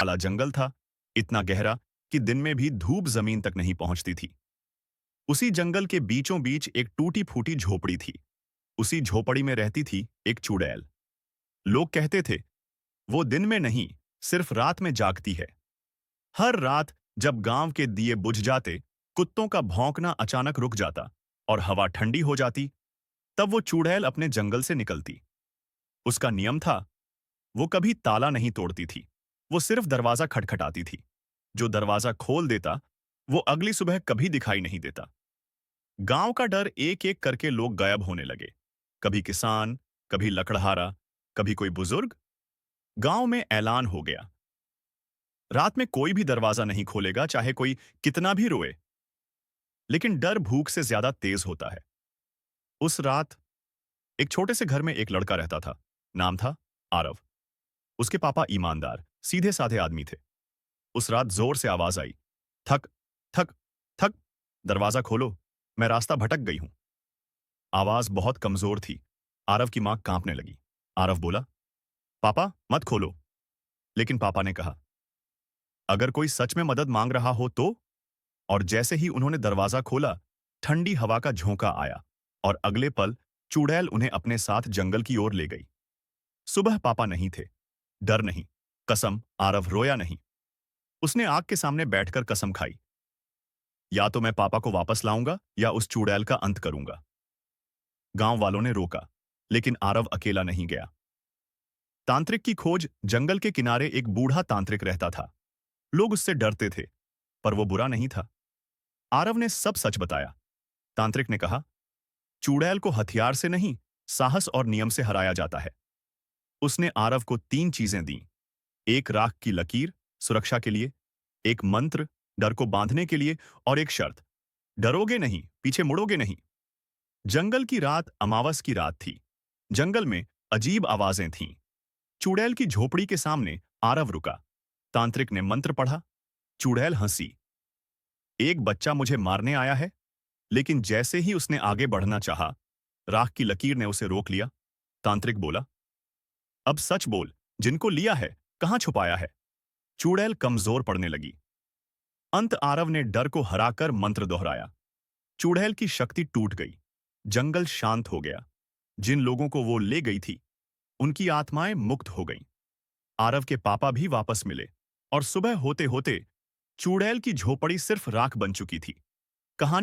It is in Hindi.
वाला जंगल था, इतना गहरा कि दिन में भी धूप जमीन तक नहीं पहुंचती थी। उसी जंगल के बीचों बीच एक टूटी फूटी झोपड़ी थी। उसी झोपड़ी में रहती थी एक चुड़ैल। लोग कहते थे, वो दिन में नहीं, सिर्फ रात में जागती है। हर रात जब गांव के दिए बुझ जाते, कुत्तों का भौंकना अचानक रुक जाता और हवा ठंडी हो जाती, तब वो चुड़ैल अपने जंगल से निकलती। उसका नियम था, वो कभी ताला नहीं तोड़ती थी, वो सिर्फ दरवाजा खटखटाती थी। जो दरवाजा खोल देता, वो अगली सुबह कभी दिखाई नहीं देता। गांव का डर एक एक करके लोग गायब होने लगे। कभी किसान, कभी लकड़हारा, कभी कोई बुजुर्ग। गांव में ऐलान हो गया, रात में कोई भी दरवाजा नहीं खोलेगा, चाहे कोई कितना भी रोए। लेकिन डर भूख से ज्यादा तेज होता है। उस रात एक छोटे से घर में एक लड़का रहता था। नाम था आरव। उसके पापा ईमानदार, सीधे साधे आदमी थे। उस रात जोर से आवाज आई, थक थक थक, दरवाजा खोलो, मैं रास्ता भटक गई हूं। आवाज बहुत कमजोर थी। आरव की मां कांपने लगी। आरव बोला, पापा मत खोलो। लेकिन पापा ने कहा, अगर कोई सच में मदद मांग रहा हो तो। और जैसे ही उन्होंने दरवाजा खोला, ठंडी हवा का झोंका आया और अगले पल चुड़ैल उन्हें अपने साथ जंगल की ओर ले गई। सुबह पापा नहीं थे। डर नहीं, कसम, आरव रोया नहीं। उसने आग के सामने बैठकर कसम खाई, या तो मैं पापा को वापस लाऊंगा या उस चुड़ैल का अंत करूंगा। गांव वालों ने रोका, लेकिन आरव अकेला नहीं गया। तांत्रिक की खोज। जंगल के किनारे एक बूढ़ा तांत्रिक रहता था। लोग उससे डरते थे, पर वो बुरा नहीं था। आरव ने सब सच बताया। तांत्रिक ने कहा, चुड़ैल को हथियार से नहीं, साहस और नियम से हराया जाता है। उसने आरव को 3 चीजें दी। एक राख की लकीर, सुरक्षा के लिए। एक मंत्र, डर को बांधने के लिए। और एक शर्त, डरोगे नहीं, पीछे मुड़ोगे नहीं। जंगल की रात अमावस की रात थी। जंगल में अजीब आवाजें थीं। चुड़ैल की झोपड़ी के सामने आरव रुका। तांत्रिक ने मंत्र पढ़ा। चुड़ैल हंसी। एक बच्चा मुझे मारने आया है। लेकिन जैसे ही उसने आगे बढ़ना चाहा, राख की लकीर ने उसे रोक लिया। तांत्रिक बोला, अब सच बोल, जिनको लिया है, कहां छुपाया है। चुड़ैल कमजोर पड़ने लगी। अंत आरव ने डर को हराकर मंत्र दोहराया। चुड़ैल की शक्ति टूट गई। जंगल शांत हो गया। जिन लोगों को वो ले गई थी, उनकी आत्माएं मुक्त हो गईं। आरव के पापा भी वापस मिले। और सुबह होते होते चुड़ैल की झोपड़ी सिर्फ राख बन चुकी थी। कहानी